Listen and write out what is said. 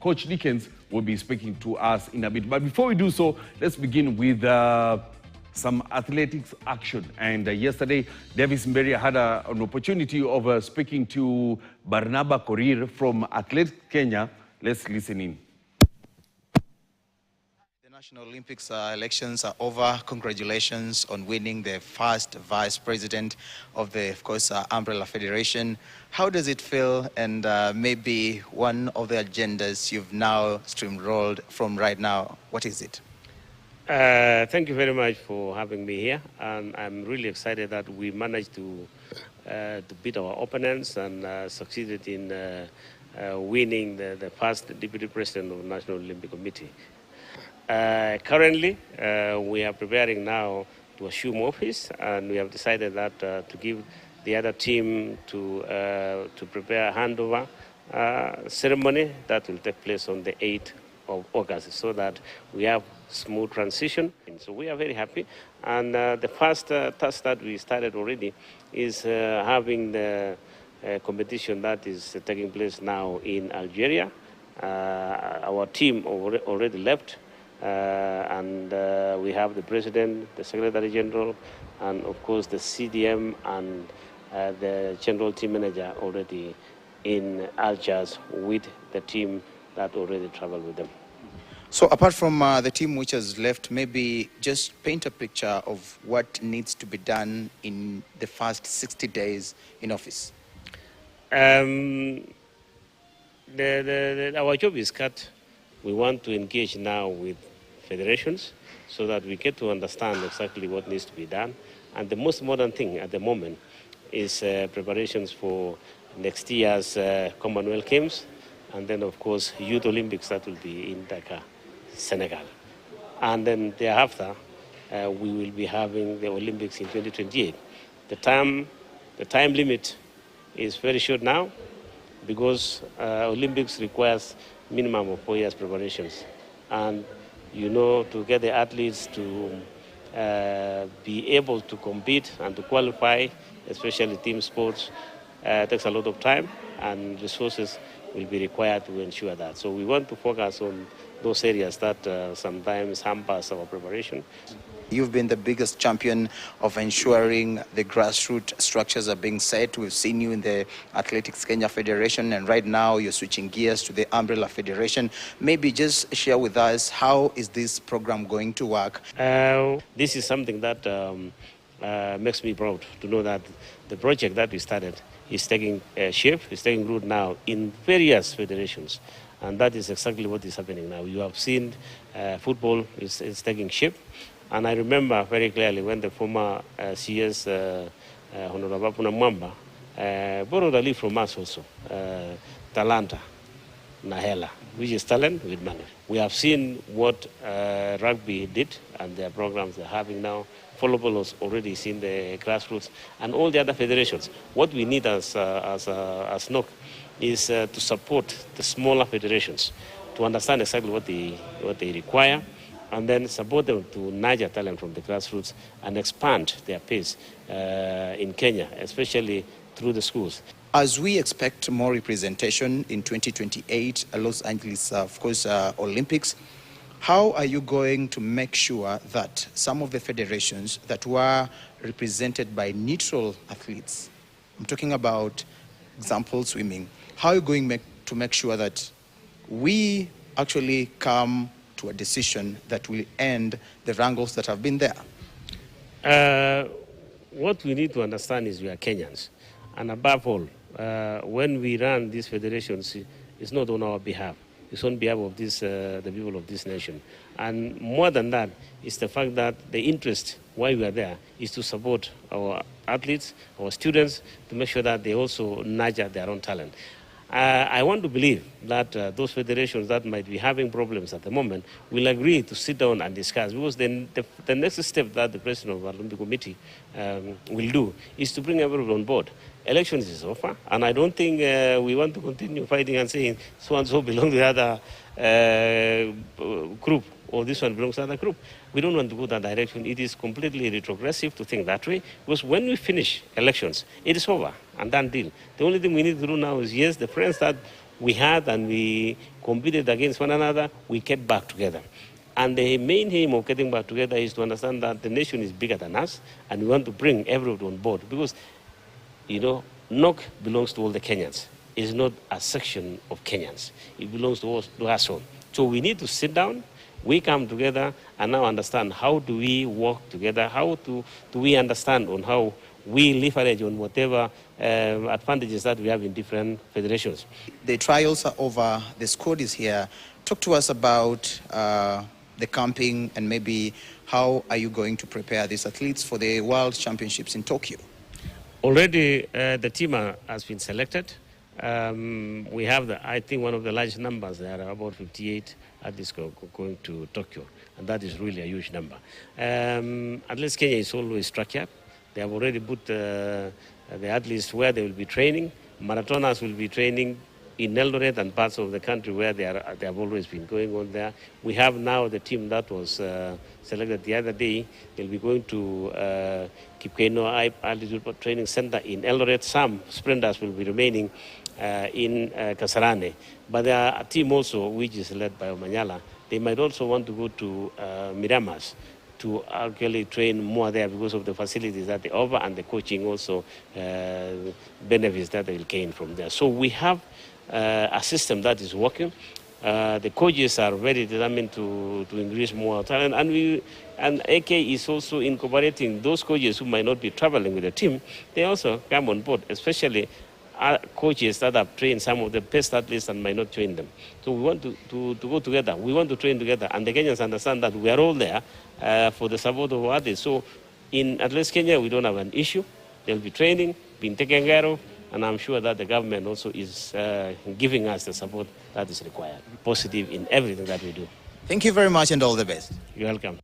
Coach Dickens will be speaking to us in a bit. But before we do so, let's begin with some athletics action. And yesterday, Davis Mberia had an opportunity of speaking to Barnabas Korir from Athletics Kenya. Let's listen in. The National Olympics elections are over. Congratulations on winning the first vice president of the, of course, Umbrella Federation. How does it feel? And maybe one of the agendas you've now streamrolled from right now, what is it? Thank you very much for having me here. And I'm really excited that we managed to beat our opponents and succeeded in winning the first deputy president of the National Olympic Committee. Currently, we are preparing now to assume office, and we have decided that to give the other team to prepare a handover ceremony that will take place on the 8th of August, so that we have smooth transition. And so we are very happy. And the first task that we started already is having the competition that is taking place now in Algeria. Our team already left. And we have the president, the secretary general, and of course the CDM and the general team manager already in Algiers with the team that already traveled with them. So apart from the team which has left, maybe just paint a picture of what needs to be done in the first 60 days in office. Our job is cut. We want to engage now with federations so that we get to understand exactly what needs to be done. And the most modern thing at the moment is preparations for next year's Commonwealth Games, and then of course Youth Olympics that will be in Dakar, Senegal. And then thereafter, we will be having the Olympics in 2028. The time limit is very short now because Olympics requires minimum of 4 years preparations. And you know, to get the athletes to be able to compete and to qualify, especially team sports, takes a lot of time, and resources will be required to ensure that. So we want to focus on those areas that sometimes hampers our preparation. You've been the biggest champion of ensuring the grassroots structures are being set. We've seen you in the Athletics Kenya Federation, and right now you're switching gears to the Umbrella Federation. Maybe just share with us, how is this program going to work? This is something that makes me proud to know that the project that we started is taking shape, is taking root now in various federations. And that is exactly what is happening now. You have seen football is taking shape. And I remember very clearly when the former CS, Honorable Mwamba, borrowed a leaf from us also, Talanta, Nahela, which is talent with money. We have seen what rugby did and their programs they're having now. Volleyball has already seen the grassroots and all the other federations. What we need as NOCK is to support the smaller federations to understand exactly what they require, and then support them to nurture talent from the grassroots and expand their pace in Kenya, especially through the schools. As we expect more representation in 2028, Los Angeles, of course, Olympics, how are you going to make sure that some of the federations that were represented by neutral athletes, I'm talking about example swimming, how are you going to make sure that we actually come to a decision that will end the wrangles that have been there? What we need to understand is we are Kenyans. And above all, when we run these federations, it's not on our behalf. It's on behalf of the people of this nation. And more than that, it's the fact that the interest why we are there is to support our athletes, our students, to make sure that they also nurture their own talent. I want to believe that those federations that might be having problems at the moment will agree to sit down and discuss, because then the next step that the president of the Olympic Committee will do is to bring everyone on board. Elections is over, and I don't think we want to continue fighting and saying so-and-so belongs to the other group, or this one belongs to another group. We don't want to go that direction. It is completely retrogressive to think that way, because when we finish elections, it is over and done deal. The only thing we need to do now is, yes, the friends that we had and we competed against one another, we get back together. And the main aim of getting back together is to understand that the nation is bigger than us, and we want to bring everyone on board. Because, you know, NOCK belongs to all the Kenyans. It's not a section of Kenyans. It belongs to us all. So we need to sit down, we come together, and now understand how do we work together, how do we understand on how we leverage on whatever advantages that we have in different federations. The trials are over, the squad is here. Talk to us about the camping and maybe how are you going to prepare these athletes for the World Championships in Tokyo? Already the team has been selected. We have, I think, one of the largest numbers. There are about 58 athletes going to Tokyo, and that is really a huge number. At least Kenya is always structured. They have already put the athletes where they will be training. Marathoners will be training in Eldoret and parts of the country where they have always been going on there. We have now the team that was selected the other day. They'll be going to Kipkeno Altitude Training Center in Eldoret. Some sprinters will be remaining in Kasarane. But there are a team also which is led by Omanyala. They might also want to go to Miramas to actually train more there because of the facilities that they offer and the coaching also benefits that they will gain from there. So we have a system that is working. The coaches are very determined to increase more talent, and AK is also incorporating those coaches who might not be traveling with the team. They also come on board, especially coaches that have trained some of the best athletes and might not train them. So we want to go together. We want to train together, and the Kenyans understand that we are all there for the support of others. So in at least Kenya, we don't have an issue. They'll be training, being taken care of, and I'm sure that the government also is giving us the support that is required. Positive in everything that we do. Thank you very much and all the best. You're welcome.